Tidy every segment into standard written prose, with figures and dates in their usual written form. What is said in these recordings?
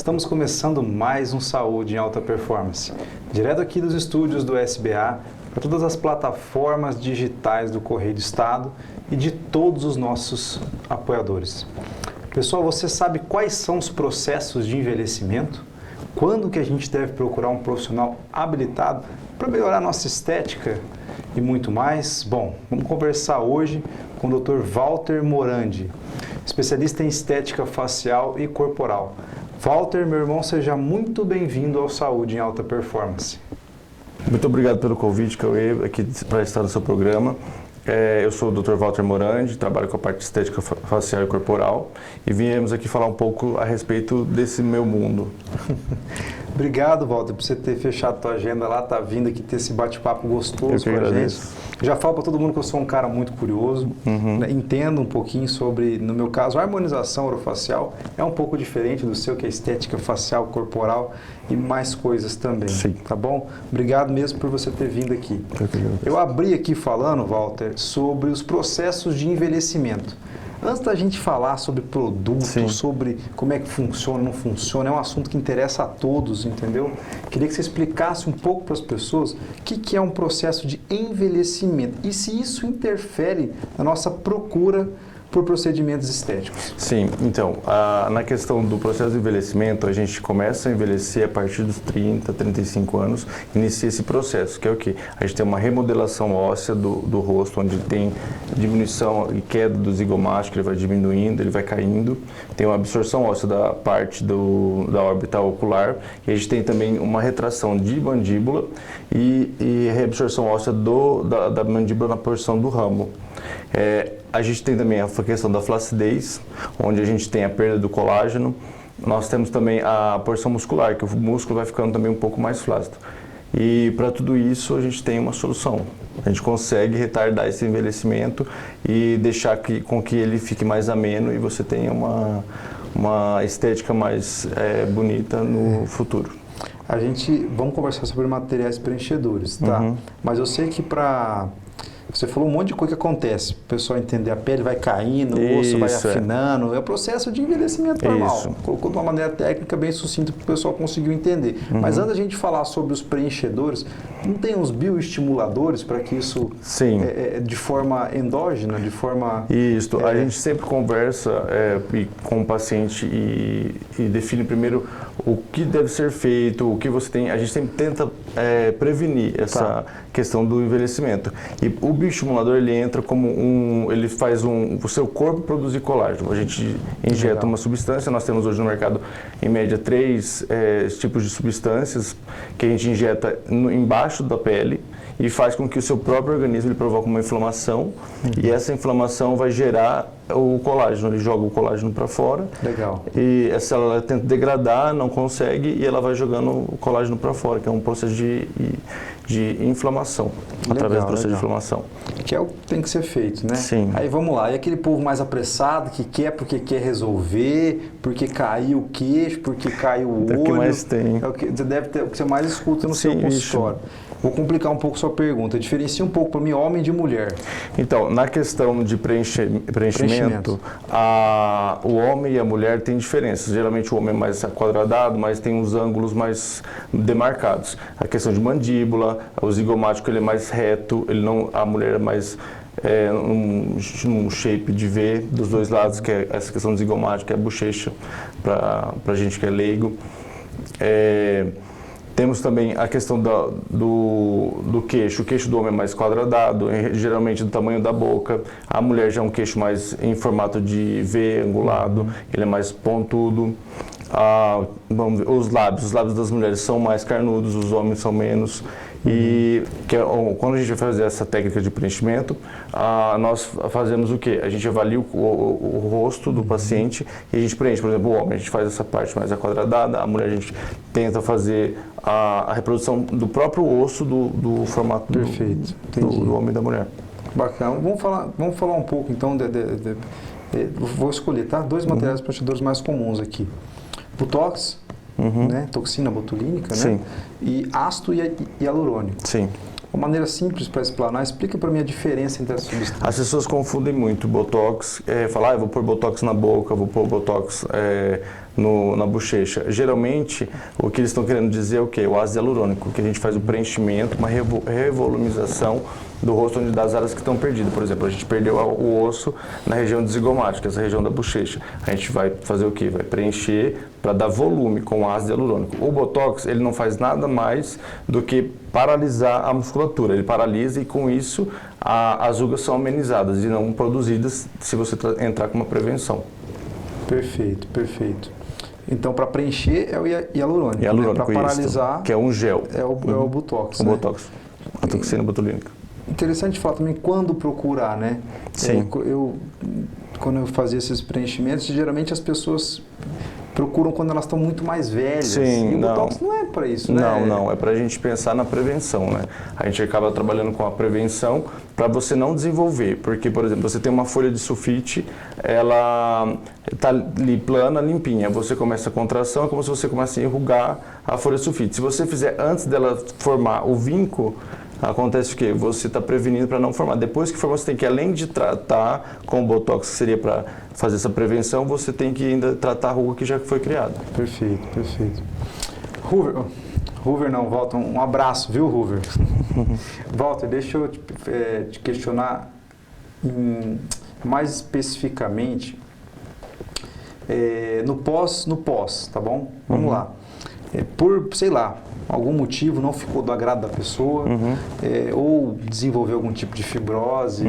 Estamos começando mais um Saúde em Alta Performance, direto aqui dos estúdios do SBA, para todas as plataformas digitais do Correio do Estado e de todos os nossos apoiadores. Pessoal, você sabe quais são os processos de envelhecimento? Quando que a gente deve procurar um profissional habilitado para melhorar a nossa estética e muito mais? Bom, vamos conversar hoje com o Dr. Walter Morandi, especialista em estética facial e corporal. Walter, meu irmão, seja muito bem-vindo ao Saúde em Alta Performance. Muito obrigado pelo convite, Cauê, aqui para estar no seu programa. Eu sou o Dr. Walter Morandi, trabalho com a parte de estética facial e corporal e viemos aqui falar um pouco a respeito desse meu mundo. Obrigado, Walter, por você ter fechado a tua agenda lá, tá vindo aqui ter esse bate-papo gostoso com a gente. Já falo para todo mundo que eu sou um cara muito curioso, né? Entendo um pouquinho sobre, no meu caso, a harmonização orofacial é um pouco diferente do seu, que é estética facial, corporal e mais coisas também. Sim. Tá bom? Obrigado mesmo por você ter vindo aqui. Eu abri aqui falando, Walter, sobre os processos de envelhecimento. Antes da gente falar sobre produto, Sim, sobre como é que funciona, não funciona, é um assunto que interessa a todos, entendeu? Queria que você explicasse um pouco para as pessoas o que é um processo de envelhecimento e se isso interfere na nossa procura por procedimentos estéticos. Sim, então, na questão do processo de envelhecimento, a gente começa a envelhecer a partir dos 30, 35 anos, inicia esse processo, que é o quê? A gente tem uma remodelação óssea do rosto, onde tem diminuição e queda do zigomático, ele vai diminuindo, ele vai caindo, tem uma absorção óssea da parte da órbita ocular, e a gente tem também uma retração de mandíbula e reabsorção óssea da mandíbula na porção do ramo. A gente tem também a questão da flacidez, onde a gente tem a perda do colágeno. Nós temos também a porção muscular, que o músculo vai ficando também um pouco mais flácido. E para tudo isso a gente tem uma solução. A gente consegue retardar esse envelhecimento e deixar com que ele fique mais ameno e você tenha uma estética mais bonita no futuro. Vamos conversar sobre materiais preenchedores, tá? Mas eu sei que você falou um monte de coisa que acontece. O pessoal entender, a pele vai caindo, o osso vai afinando. É o processo de envelhecimento normal. Colocou de uma maneira técnica bem sucinta para o pessoal conseguir entender. Mas antes da gente falar sobre os preenchedores, não tem uns bioestimuladores para que isso, de forma endógena, de forma... Isso, a gente sempre conversa com o paciente e define primeiro o que deve ser feito, o que você tem. A gente sempre tenta prevenir essa questão do envelhecimento. E o bioestimulador, ele entra como ele faz o seu corpo produzir colágeno. A gente injeta uma substância, nós temos hoje no mercado, em média, 3 tipos de substâncias que a gente injeta embaixo da pele e faz com que o seu próprio organismo ele provoque uma inflamação e essa inflamação vai gerar o colágeno, ele joga o colágeno para fora. Legal. E a célula tenta degradar, não consegue e ela vai jogando o colágeno para fora, que é um processo de inflamação, através do processo de inflamação. Que é o que tem que ser feito, né? Sim. Aí vamos lá, e aquele povo mais apressado que quer porque quer resolver, porque caiu o queixo, porque caiu o olho. É o que mais tem. É o que você mais escuta no seu consultório. Vou complicar um pouco sua pergunta. Diferencia um pouco para mim homem de mulher. Então, na questão de preenchimento, o homem e a mulher têm diferenças. Geralmente o homem é mais aquadradado, mas tem uns ângulos mais demarcados. A questão de mandíbula, o zigomático ele é mais reto, a mulher é mais um shape de V dos dois lados, que é essa questão do zigomático, que é a bochecha, para gente que é leigo. Temos também a questão do queixo. O queixo do homem é mais quadradado, geralmente do tamanho da boca. A mulher já é um queixo mais em formato de V, angulado, ele é mais pontudo. Vamos ver, os lábios das mulheres são mais carnudos, os homens são menos. E quando a gente vai fazer essa técnica de preenchimento, nós fazemos o quê? A gente avalia o rosto do paciente e a gente preenche. Por exemplo, o homem, a gente faz essa parte mais aquadradada, a mulher a gente tenta fazer a reprodução do próprio osso do formato do homem e da mulher. Bacana. Vamos falar um pouco então vou escolher, tá? 2 materiais preenchedores mais comuns aqui. Botox, né? Toxina botulínica, né? E ácido e hialurônico. Sim. uma maneira simples para explanar, explica para mim a diferença entre as substâncias. As pessoas confundem muito Botox, falar, eu vou pôr Botox na boca, vou pôr Botox na bochecha. Geralmente, o que eles estão querendo dizer é o quê? O ácido hialurônico, que a gente faz o preenchimento, uma revolumização do rosto, onde das áreas que estão perdidas. Por exemplo, a gente perdeu o osso na região zigomática, essa região da bochecha. A gente vai fazer o quê? Vai preencher para dar volume com ácido hialurônico. O Botox, ele não faz nada mais do que paralisar a musculatura. Ele paralisa e com isso as rugas são amenizadas e não produzidas se você entrar com uma prevenção. Perfeito, perfeito. Então, para preencher é o hialurônico, Hialurônico, para paralisar isso, que é um gel. É o Botox. O né? Botox, a toxina botulínica. Interessante falar também quando procurar, né? Sim. Quando eu fazia esses preenchimentos, geralmente as pessoas procuram quando elas estão muito mais velhas. Sim, e o Botox não é para isso, né? Não, é para a gente pensar na prevenção, né? A gente acaba trabalhando com a prevenção para você não desenvolver, porque, por exemplo, você tem uma folha de sulfite, ela está ali plana, limpinha, você começa a contração, é como se você começasse a enrugar a folha de sulfite. Se você fizer antes dela formar o vinco, acontece o quê? Você está prevenindo para não formar. Depois que formar, você tem que, além de tratar com o Botox, que seria para fazer essa prevenção, você tem que ainda tratar a ruga que já foi criada. Perfeito, perfeito. Hoover não, Walter, um abraço, viu, Hoover? Walter, deixa eu te questionar mais especificamente no pós, tá bom? Vamos lá. Por, sei lá, algum motivo não ficou do agrado da pessoa, ou desenvolveu algum tipo de fibrose,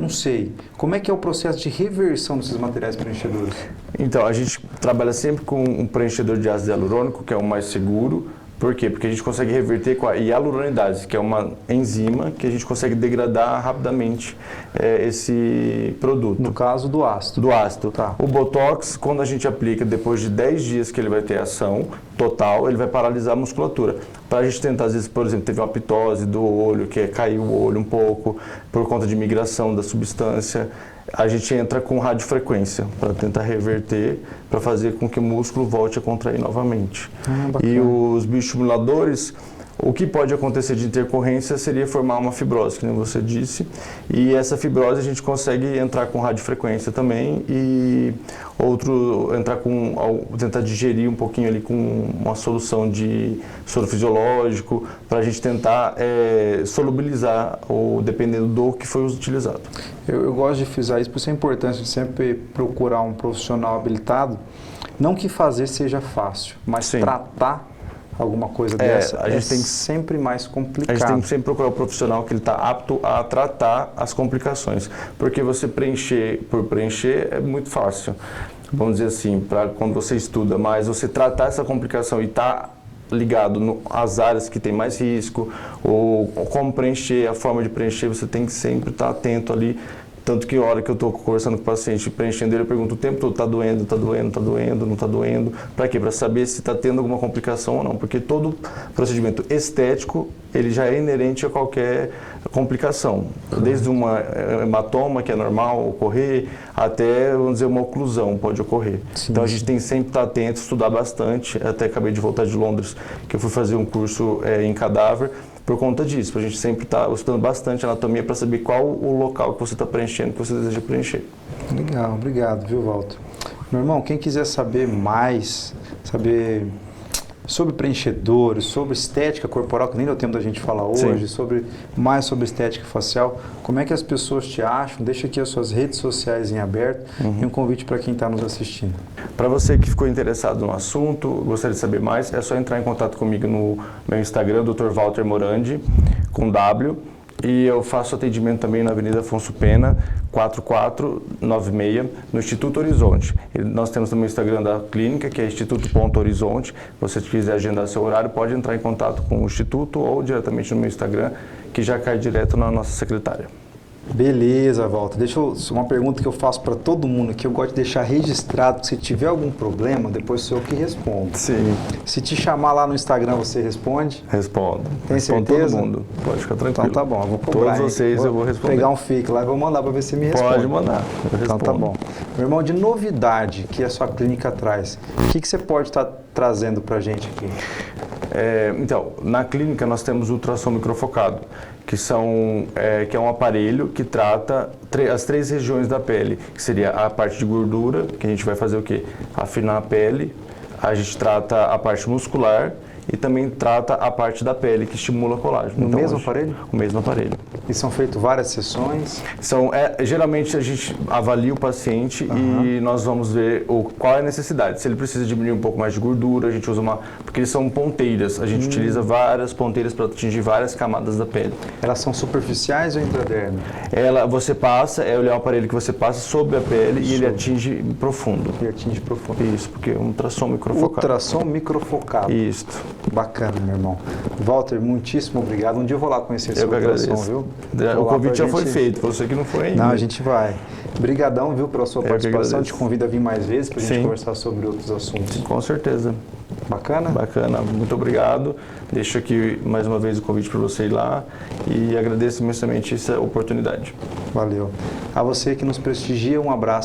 não sei. Como é que é o processo de reversão desses materiais preenchedores? Então, a gente trabalha sempre com um preenchedor de ácido hialurônico, que é o mais seguro. Por quê? Porque a gente consegue reverter com a hialuronidase, que é uma enzima que a gente consegue degradar rapidamente esse produto. No caso do ácido. Do ácido. Tá. O Botox, quando a gente aplica depois de 10 dias que ele vai ter ação total, ele vai paralisar a musculatura. Para a gente tentar, às vezes, por exemplo, teve uma pitose do olho, que caiu o olho um pouco por conta de migração da substância, a gente entra com radiofrequência para tentar reverter, para fazer com que o músculo volte a contrair novamente. E os bioestimuladores, o que pode acontecer de intercorrência seria formar uma fibrose, como você disse, e essa fibrose a gente consegue entrar com radiofrequência também e tentar digerir um pouquinho ali com uma solução de soro fisiológico para a gente tentar solubilizar, ou dependendo do que foi utilizado. Eu gosto de frisar isso, por isso é importante sempre procurar um profissional habilitado, não que fazer seja fácil, mas Sim. tratar alguma coisa dessa a gente tem sempre mais complicado. A gente tem que sempre procurar o profissional que ele está apto a tratar as complicações, porque você preencher por preencher é muito fácil. Vamos dizer assim, para quando você estuda, mas você tratar essa complicação e está ligado às áreas que tem mais risco, ou como preencher, a forma de preencher, você tem que sempre estar atento ali. Tanto que a hora que eu estou conversando com o paciente, preenchendo ele, eu pergunto o tempo todo, está doendo, está doendo, está doendo, não está doendo. Para quê? Para saber se está tendo alguma complicação ou não. Porque todo procedimento estético, ele já é inerente a qualquer complicação. Desde uma hematoma, que é normal ocorrer, até, vamos dizer, uma oclusão pode ocorrer. Sim. Então a gente tem que sempre estar atento, estudar bastante. Até acabei de voltar de Londres, que eu fui fazer um curso em cadáver, por conta disso, para a gente sempre estar estudando bastante anatomia para saber qual o local que você está preenchendo, que você deseja preencher. Legal, obrigado, viu, Walter? Meu irmão, quem quiser saber mais, sobre preenchedores, sobre estética corporal, que nem deu tempo da gente falar hoje, mais sobre estética facial, como é que as pessoas te acham? Deixa aqui as suas redes sociais em aberto e um convite para quem está nos assistindo. Para você que ficou interessado no assunto, gostaria de saber mais, é só entrar em contato comigo no meu Instagram, Dr. Walter Morandi, com W, e eu faço atendimento também na Avenida Afonso Pena, 4496, no Instituto Horizonte. E nós temos também o Instagram da clínica, que é instituto.horizonte. Se você quiser agendar seu horário, pode entrar em contato com o Instituto ou diretamente no meu Instagram, que já cai direto na nossa secretária. Beleza, Walter. Uma pergunta que eu faço para todo mundo aqui, eu gosto de deixar registrado, que se tiver algum problema, depois sou eu que respondo. Sim. Se te chamar lá no Instagram, você responde? Respondo. Tem certeza? Todo mundo. Pode ficar tranquilo. Então tá bom, eu vou cobrar. Todos vocês eu vou responder. Pegar um fake lá e vou mandar para ver se me responde. Pode mandar, eu respondo. Então tá bom. Meu irmão, de novidade que a sua clínica traz, o que você pode estar trazendo para a gente aqui? Então, na clínica nós temos ultrassom microfocado, que é um aparelho que trata as 3 regiões da pele, que seria a parte de gordura, que a gente vai fazer o quê? Afinar a pele, a gente trata a parte muscular e também trata a parte da pele, que estimula colágeno. No mesmo aparelho? O mesmo aparelho. E são feitas várias sessões? Geralmente a gente avalia o paciente e nós vamos ver qual é a necessidade. Se ele precisa diminuir um pouco mais de gordura, a gente usa porque eles são ponteiras, a gente utiliza várias ponteiras para atingir várias camadas da pele. Elas são superficiais ou intradérmicas? Você passa, ele é um aparelho que você passa sobre a pele e ele atinge profundo. E atinge profundo. Isso, porque é um ultrassom microfocado. Ultrassom microfocado. Isso. Bacana, meu irmão. Walter, muitíssimo obrigado. Um dia eu vou lá conhecer esse ultrassom, viu? O convite já foi feito, você que não foi ainda. Não, a gente vai. Brigadão, viu, pela sua participação. Te convido a vir mais vezes para a gente conversar sobre outros assuntos. Sim, com certeza. Bacana? Bacana, muito obrigado. Deixo aqui mais uma vez o convite para você ir lá e agradeço imensamente essa oportunidade. Valeu. A você que nos prestigia, um abraço.